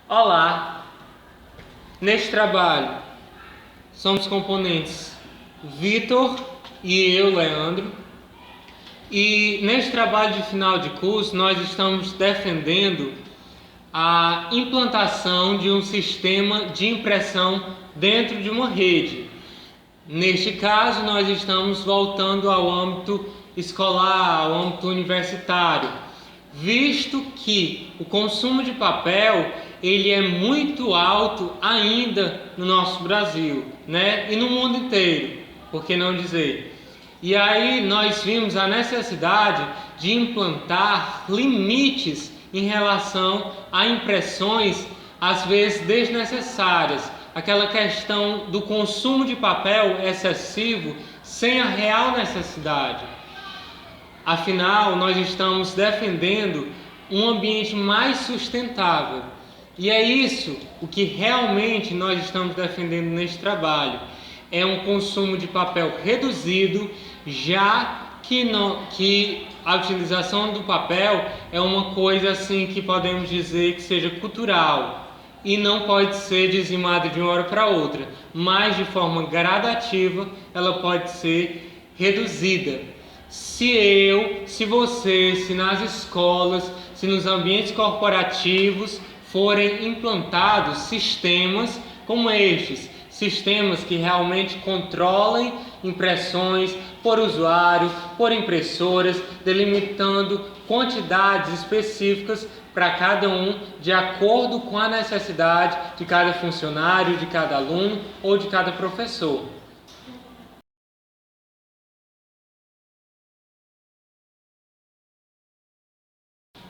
Olá! Neste trabalho somos componentes Vitor e eu, Leandro, e neste trabalho de final de curso nós estamos defendendo a implantação de um sistema de impressão dentro de uma rede. Neste caso, nós estamos voltando ao âmbito escolar, ao âmbito universitário, visto que o consumo de papel ele é muito alto ainda no nosso Brasil, né? E no mundo inteiro, por que não dizer? E aí nós vimos a necessidade de implantar limites em relação a impressões às vezes desnecessárias, aquela questão do consumo de papel excessivo sem a real necessidade. Afinal, nós estamos defendendo um ambiente mais sustentável. E é isso o que realmente nós estamos defendendo neste trabalho. É um consumo de papel reduzido, já que a utilização do papel é uma coisa assim que podemos dizer que seja cultural e não pode ser dizimada de uma hora para outra, mas de forma gradativa ela pode ser reduzida. Se você, se nas escolas, se nos ambientes corporativos forem implantados sistemas como estes, sistemas que realmente controlem impressões por usuário, por impressoras, delimitando quantidades específicas para cada um, de acordo com a necessidade de cada funcionário, de cada aluno ou de cada professor.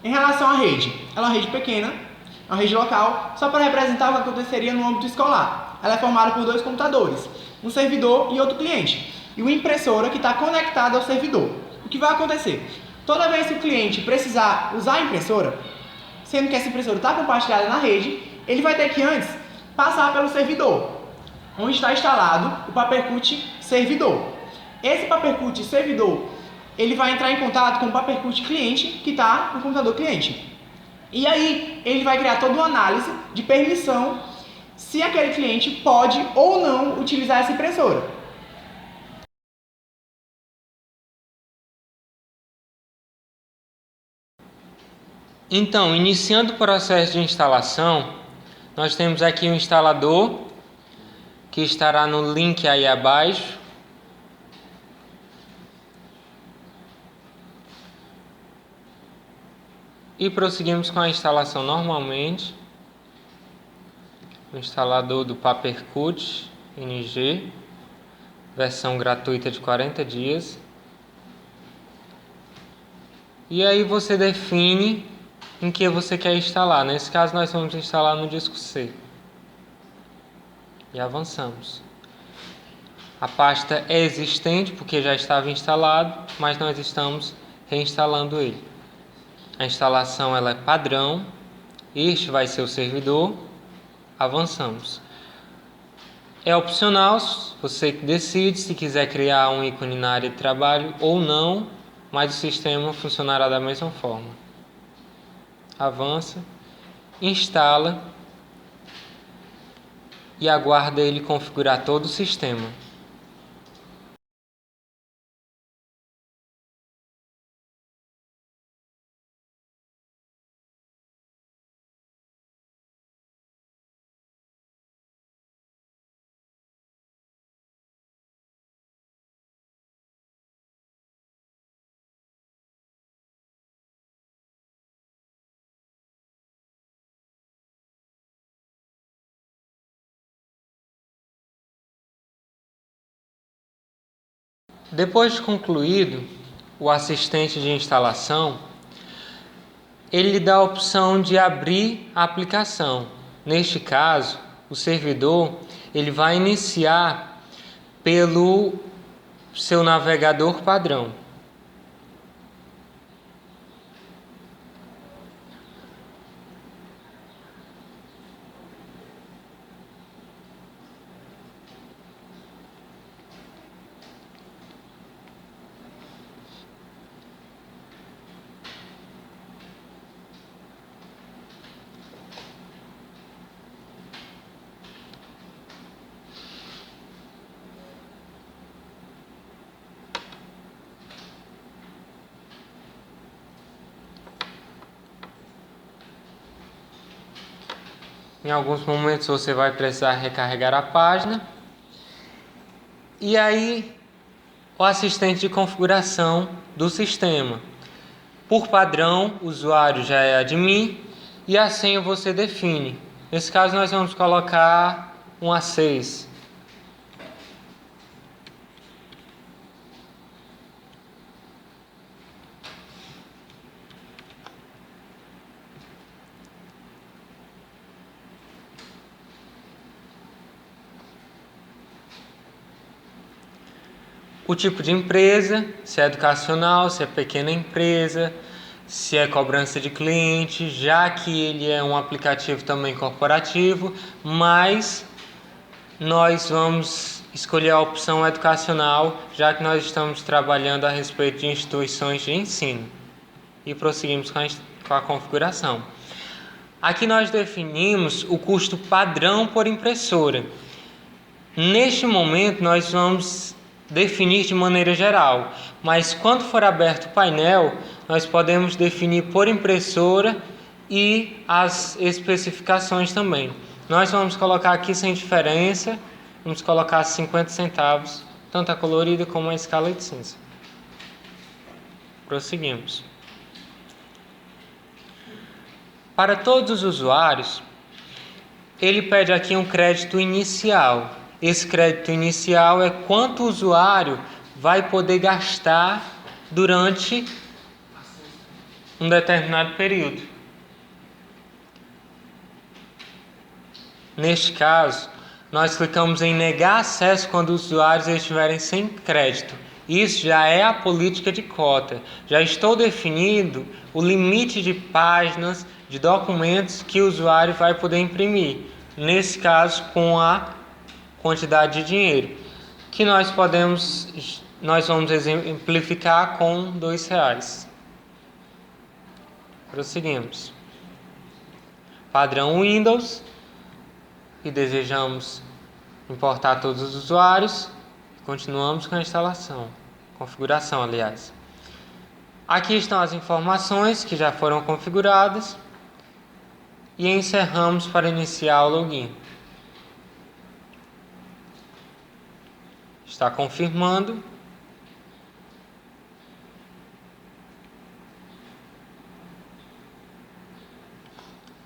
Em relação à rede, ela é uma rede pequena, é uma rede local, só para representar o que aconteceria no âmbito escolar. Ela é formada por dois computadores, um servidor e outro cliente, e uma impressora que está conectada ao servidor. O que vai acontecer? Toda vez que o cliente precisar usar a impressora, sendo que essa impressora está compartilhada na rede, ele vai ter que antes passar pelo servidor, onde está instalado o Papercut servidor. Esse Papercut servidor ele vai entrar em contato com o Papercut cliente que está no computador cliente. E aí ele vai criar toda uma análise de permissão se aquele cliente pode ou não utilizar essa impressora. Então, iniciando o processo de instalação, nós temos aqui o instalador, que estará no link aí abaixo. E prosseguimos com a instalação normalmente. O instalador do Papercut NG, versão gratuita de 40 dias. E aí você define em que você quer instalar. Nesse caso nós vamos instalar no disco C. E avançamos. A pasta é existente porque já estava instalado, mas nós estamos reinstalando ele. A instalação ela é padrão. Este vai ser o servidor. Avançamos. É opcional, você decide se quiser criar um ícone na área de trabalho ou não, mas o sistema funcionará da mesma forma. Avança, instala e aguarda ele configurar todo o sistema. Depois de concluído o assistente de instalação, ele lhe dá a opção de abrir a aplicação. Neste caso, o servidor ele vai iniciar pelo seu navegador padrão. Em alguns momentos você vai precisar recarregar a página. E aí, o assistente de configuração do sistema. Por padrão, o usuário já é admin e a senha você define. Nesse caso, nós vamos colocar um A6. O tipo de empresa, se é educacional, se é pequena empresa, se é cobrança de cliente, já que ele é um aplicativo também corporativo, mas nós vamos escolher a opção educacional, já que nós estamos trabalhando a respeito de instituições de ensino. E prosseguimos com a configuração. Aqui nós definimos o custo padrão por impressora. Neste momento nós vamos definir de maneira geral, mas quando for aberto o painel, nós podemos definir por impressora e as especificações também. Nós vamos colocar aqui sem diferença, vamos colocar 50 centavos, tanto a colorida como a escala de cinza. Prosseguimos. Para todos os usuários, ele pede aqui um crédito inicial. Esse crédito inicial é quanto o usuário vai poder gastar durante um determinado período. Neste caso, nós clicamos em negar acesso quando os usuários estiverem sem crédito. Isso já é a política de cota. Já estou definindo o limite de páginas, de documentos que o usuário vai poder imprimir. Nesse caso, com a quantidade de dinheiro, que nós vamos exemplificar com R$2. Prosseguimos. Padrão Windows, e desejamos importar todos os usuários. Continuamos com a instalação, configuração, aliás. Aqui estão as informações que já foram configuradas e encerramos para iniciar o login. Está confirmando.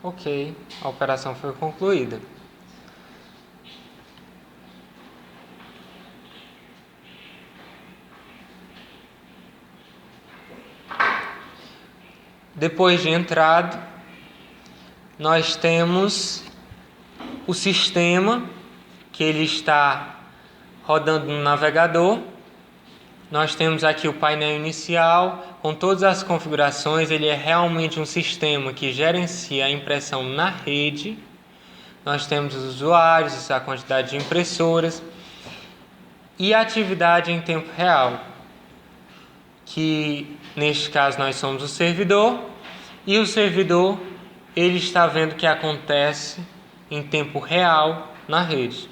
Ok, a operação foi concluída. Depois de entrado, nós temos o sistema, que ele está rodando no navegador. Nós temos aqui o painel inicial, com todas as configurações. Ele é realmente um sistema que gerencia a impressão na rede. Nós temos os usuários, a quantidade de impressoras e a atividade em tempo real, que neste caso nós somos o servidor, e o servidor ele está vendo o que acontece em tempo real na rede.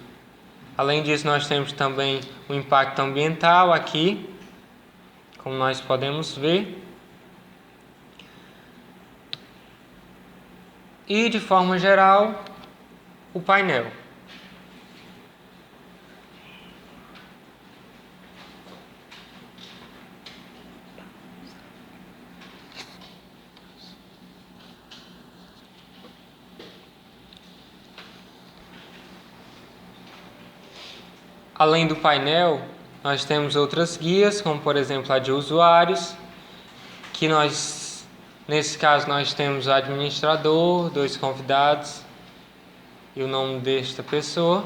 Além disso, nós temos também o impacto ambiental aqui, como nós podemos ver. E de forma geral, o painel. Além do painel, nós temos outras guias, como por exemplo a de usuários, que nesse caso nós temos o administrador, 2 convidados e o nome desta pessoa.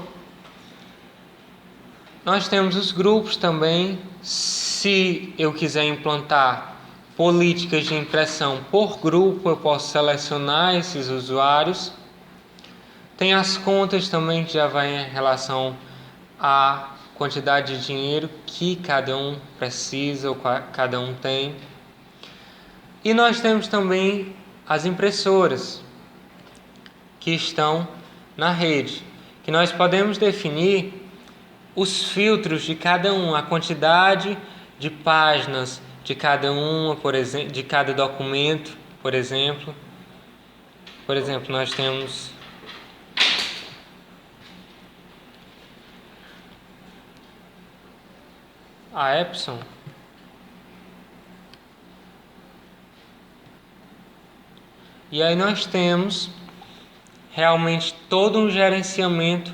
Nós temos os grupos também. Se eu quiser implantar políticas de impressão por grupo, eu posso selecionar esses usuários. Tem as contas também, que já vai em relação a quantidade de dinheiro que cada um precisa ou cada um tem. E nós temos também as impressoras que estão na rede, que nós podemos definir os filtros de cada um, a quantidade de páginas de cada uma, por exemplo, de cada documento, por exemplo. Por exemplo, nós temos a Epson. E aí nós temos realmente todo um gerenciamento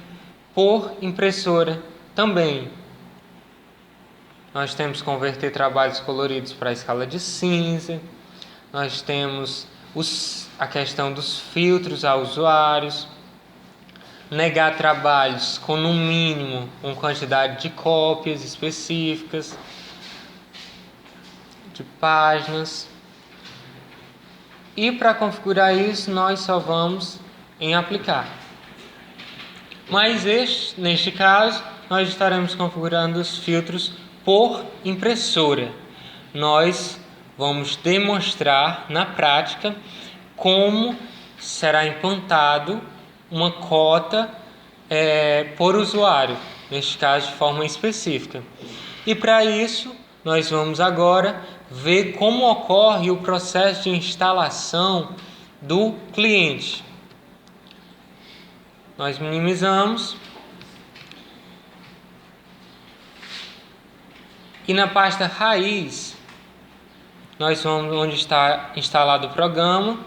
por impressora também. Nós temos que converter trabalhos coloridos para a escala de cinza. Nós temos a questão dos filtros a usuários. Negar trabalhos com no mínimo uma quantidade de cópias específicas, de páginas. E para configurar isso, nós só vamos em aplicar. Mas neste caso, nós estaremos configurando os filtros por impressora. Nós vamos demonstrar na prática como será implantado uma cota por usuário, neste caso de forma específica. E para isso, nós vamos agora ver como ocorre o processo de instalação do cliente. Nós minimizamos e na pasta raiz nós vamos onde está instalado o programa,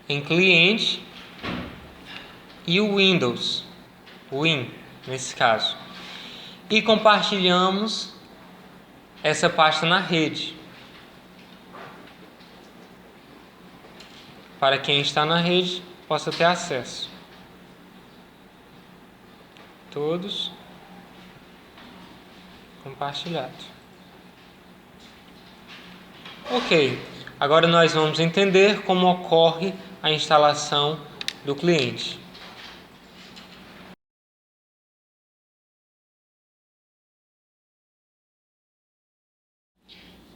em cliente e o Windows, Win nesse caso, e compartilhamos essa pasta na rede. Para quem está na rede possa ter acesso. Todos compartilhado. Ok, agora nós vamos entender como ocorre a instalação do cliente.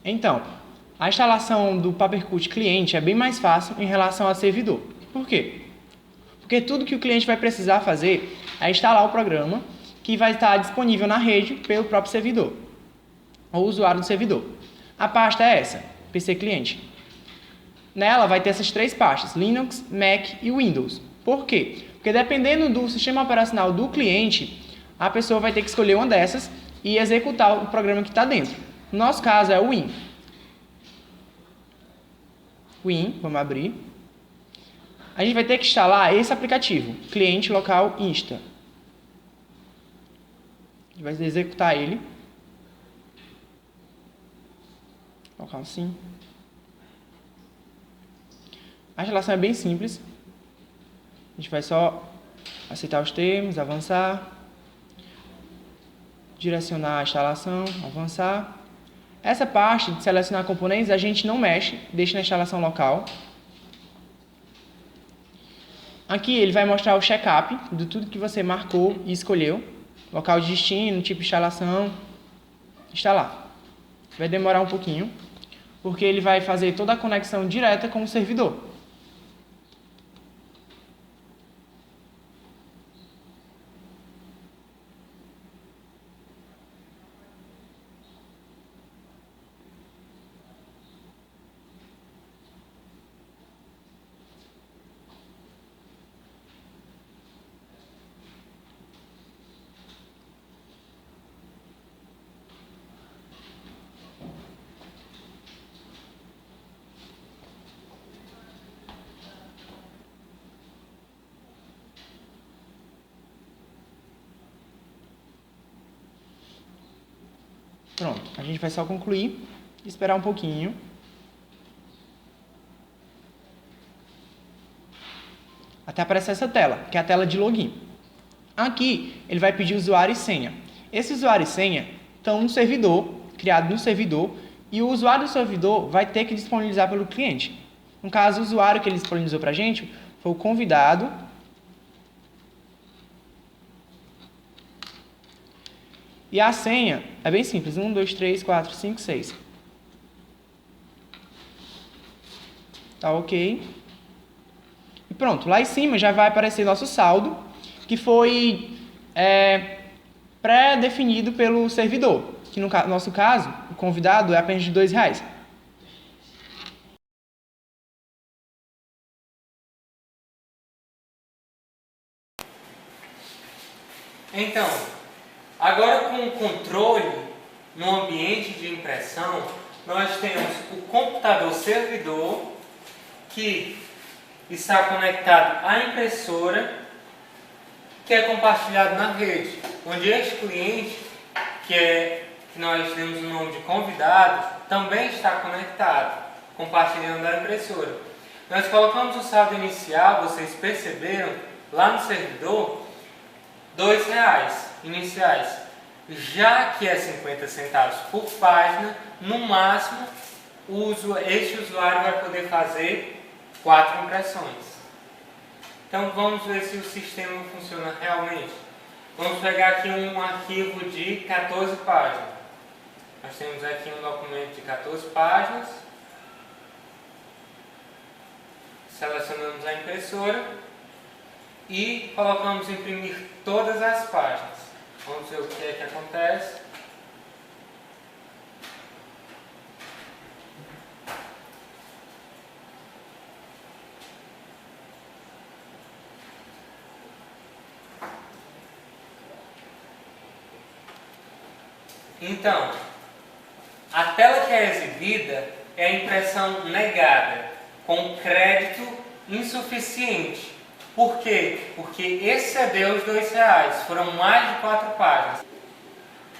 Então, a instalação do Papercut cliente é bem mais fácil em relação ao servidor. Por quê? Porque tudo que o cliente vai precisar fazer é instalar o programa que vai estar disponível na rede pelo próprio servidor, ou usuário do servidor. A pasta é essa, PC cliente. Nela vai ter essas três pastas, Linux, Mac e Windows. Por quê? Porque dependendo do sistema operacional do cliente, a pessoa vai ter que escolher uma dessas e executar o programa que está dentro. No nosso caso é o Win. Win, vamos abrir. A gente vai ter que instalar esse aplicativo, cliente local insta. A gente vai executar ele. Local sim. A instalação é bem simples. A gente vai só aceitar os termos, avançar, direcionar a instalação, avançar. Essa parte de selecionar componentes a gente não mexe, deixa na instalação local. Aqui ele vai mostrar o check-up de tudo que você marcou e escolheu. Local de destino, tipo de instalação, instalar. Vai demorar um pouquinho, porque ele vai fazer toda a conexão direta com o servidor. Pronto, a gente vai só concluir e esperar um pouquinho. Até aparecer essa tela, que é a tela de login. Aqui, ele vai pedir usuário e senha. Esse usuário e senha estão no servidor, criado no servidor, e o usuário do servidor vai ter que disponibilizar pelo cliente. No caso, o usuário que ele disponibilizou para a gente foi o convidado. E a senha é bem simples, 1, 2, 3, 4, 5, 6. Tá ok. E pronto, lá em cima já vai aparecer nosso saldo, que foi pré-definido pelo servidor, que no nosso caso, o convidado é apenas de R$2. Então, Agora, com o controle no ambiente de impressão, nós temos o computador servidor, que está conectado à impressora, que é compartilhado na rede, onde este cliente, que nós temos o nome de convidado, também está conectado, compartilhando a impressora. Nós colocamos o saldo inicial, vocês perceberam, lá no servidor, R$2 iniciais. Já que é 50 centavos por página, no máximo, este usuário vai poder fazer 4 impressões. Então vamos ver se o sistema funciona realmente. Vamos pegar aqui um arquivo de 14 páginas. Nós temos aqui um documento de 14 páginas. Selecionamos a impressora e colocamos imprimir todas as páginas. Vamos ver o que é que acontece. Então, a tela que é exibida é a impressão negada, com crédito insuficiente. Por quê? Porque excedeu os R$2, foram mais de 4 páginas.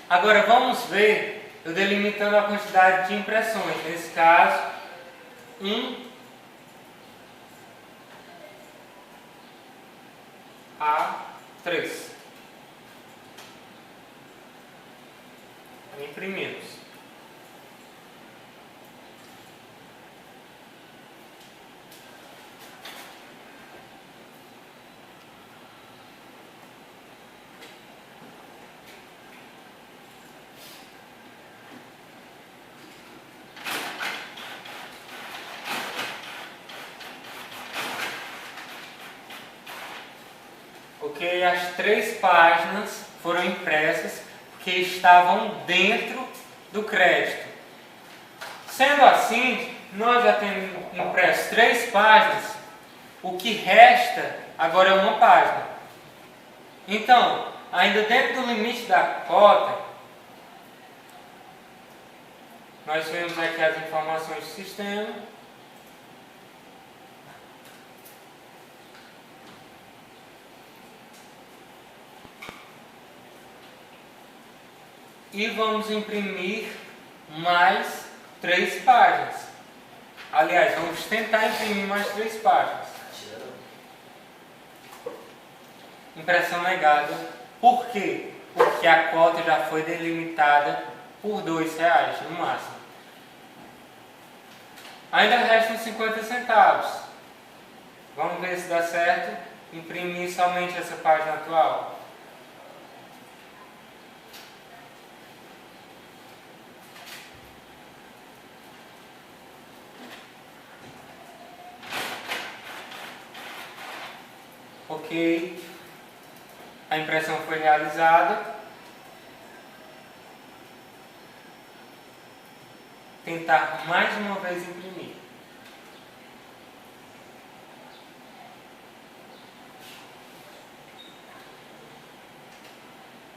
Agora vamos ver, eu delimitando a quantidade de impressões, nesse caso, 1 a 3. Imprimimos. Ok, as 3 páginas foram impressas porque estavam dentro do crédito. Sendo assim, nós já temos impresso 3 páginas, o que resta agora é uma página. Então, ainda dentro do limite da cota, nós vemos aqui as informações do sistema. E vamos imprimir mais 3 páginas. Aliás, vamos tentar imprimir mais 3 páginas. Impressão negada. Por quê? Porque a cota já foi delimitada por R$2 no máximo. Ainda restam 50 centavos. Vamos ver se dá certo imprimir somente essa página atual. Ok, a impressão foi realizada. Tentar mais uma vez imprimir.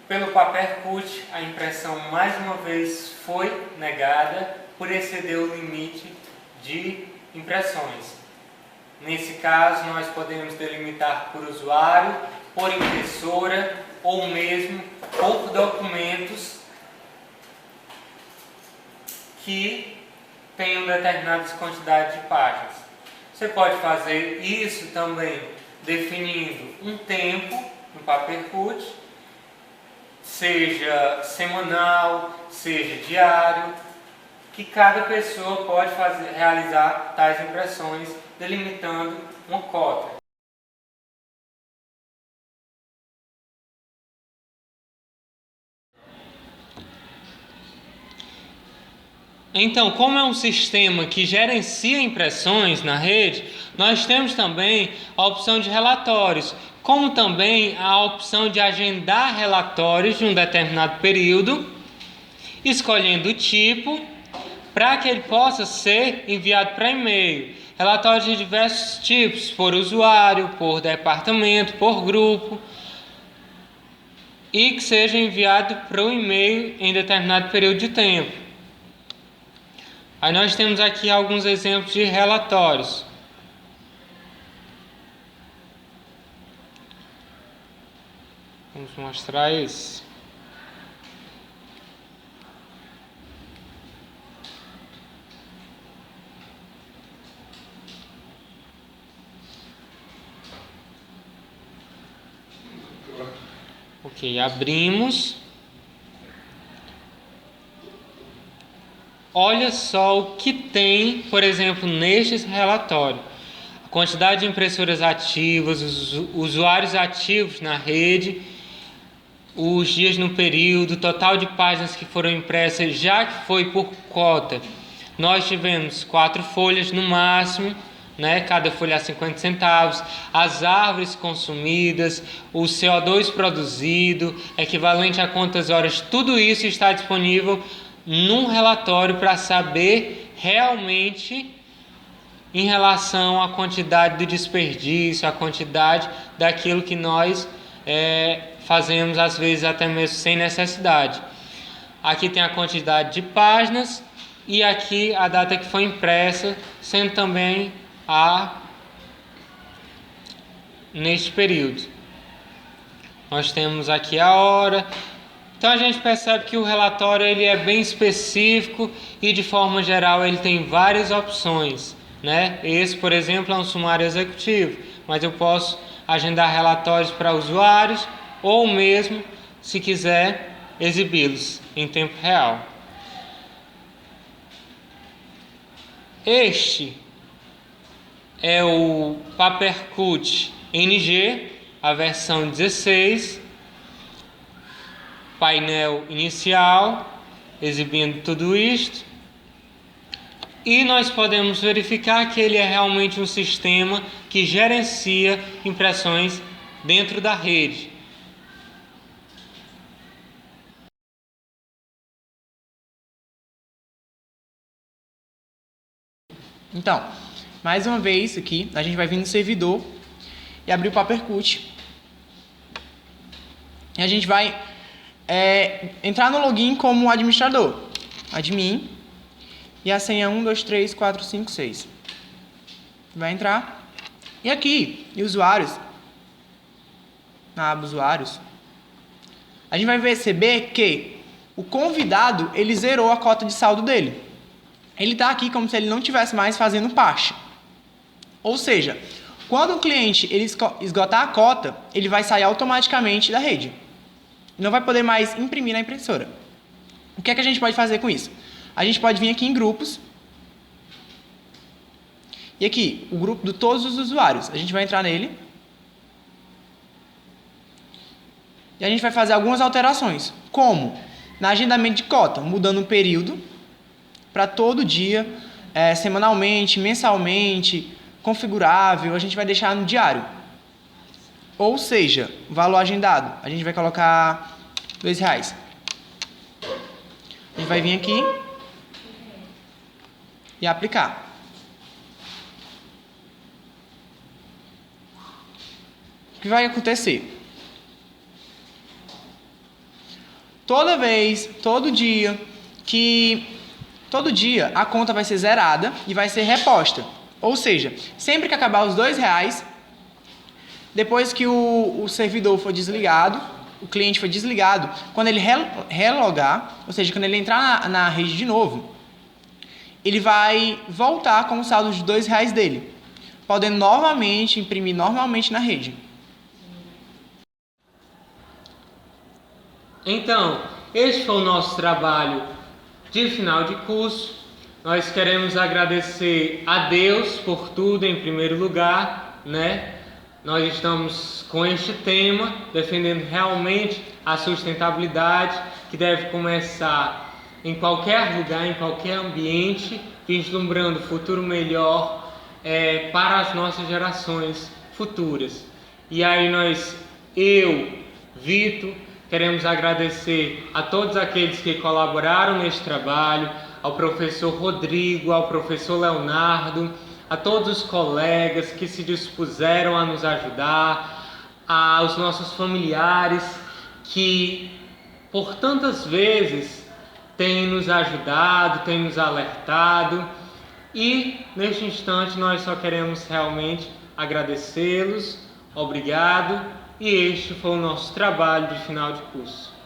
Pelo Papercut, a impressão mais uma vez foi negada por exceder o limite de impressões. Nesse caso, nós podemos delimitar por usuário, por impressora ou mesmo por documentos que tenham determinadas quantidades de páginas. Você pode fazer isso também definindo um tempo no Papercut, seja semanal, seja diário, que cada pessoa pode realizar tais impressões, delimitando uma cota. Então, como é um sistema que gerencia impressões na rede, nós temos também a opção de relatórios, como também a opção de agendar relatórios de um determinado período, escolhendo o tipo, para que ele possa ser enviado para e-mail. Relatórios de diversos tipos, por usuário, por departamento, por grupo. e que seja enviado para o e-mail em determinado período de tempo. Aí nós temos aqui alguns exemplos de relatórios. Vamos mostrar esse. Ok, abrimos. Olha só o que tem, por exemplo, neste relatório. A quantidade de impressoras ativas, os usuários ativos na rede, os dias no período, total de páginas que foram impressas, já que foi por cota. Nós tivemos 4 folhas no máximo, né? Cada folha a 50 centavos, as árvores consumidas, o CO2 produzido, equivalente a quantas horas, tudo isso está disponível num relatório para saber realmente em relação à quantidade de desperdício, à quantidade daquilo que nós fazemos às vezes até mesmo sem necessidade. Aqui tem a quantidade de páginas e aqui a data que foi impressa, sendo também neste período. Nós temos aqui a hora. Então a gente percebe que o relatório ele é bem específico e de forma geral ele tem várias opções, né? Esse, por exemplo, é um sumário executivo, mas eu posso agendar relatórios para usuários ou mesmo, se quiser, exibi-los em tempo real. Este é o Papercut NG, a versão 16, painel inicial, exibindo tudo isto. E nós podemos verificar que ele é realmente um sistema que gerencia impressões dentro da rede. Então, mais uma vez aqui, a gente vai vir no servidor e abrir o Papercut. E a gente vai entrar no login como administrador. Admin. E a senha 123456. Vai entrar. E aqui, em usuários, na aba usuários, a gente vai perceber que o convidado, ele zerou a cota de saldo dele. Ele está aqui como se ele não estivesse mais fazendo parte. Ou seja, quando o cliente ele esgotar a cota, ele vai sair automaticamente da rede. Não vai poder mais imprimir na impressora. O que é que a gente pode fazer com isso? A gente pode vir aqui em grupos. E aqui, o grupo de todos os usuários. A gente vai entrar nele. E a gente vai fazer algumas alterações. Como? Na agendamento de cota, mudando o período para todo dia, semanalmente, mensalmente, configurável, a gente vai deixar no diário. Ou seja, valor agendado, a gente vai colocar R$2. A gente vai vir aqui e aplicar. O que vai acontecer? Toda vez, todo dia a conta vai ser zerada e vai ser reposta. Ou seja, sempre que acabar os R$2, depois que o servidor for desligado, o cliente for desligado, quando ele relogar, ou seja, quando ele entrar na rede de novo, ele vai voltar com o saldo de R$2 dele, podendo novamente imprimir normalmente na rede. Então, este foi o nosso trabalho de final de curso. Nós queremos agradecer a Deus por tudo em primeiro lugar, né? Nós estamos com este tema, defendendo realmente a sustentabilidade, que deve começar em qualquer lugar, em qualquer ambiente, vislumbrando o futuro melhor para as nossas gerações futuras. E aí eu, Vitor, queremos agradecer a todos aqueles que colaboraram neste trabalho, ao professor Rodrigo, ao professor Leonardo, a todos os colegas que se dispuseram a nos ajudar, aos nossos familiares que por tantas vezes tem nos ajudado, tem nos alertado, e neste instante nós só queremos realmente agradecê-los, obrigado, e este foi o nosso trabalho de final de curso.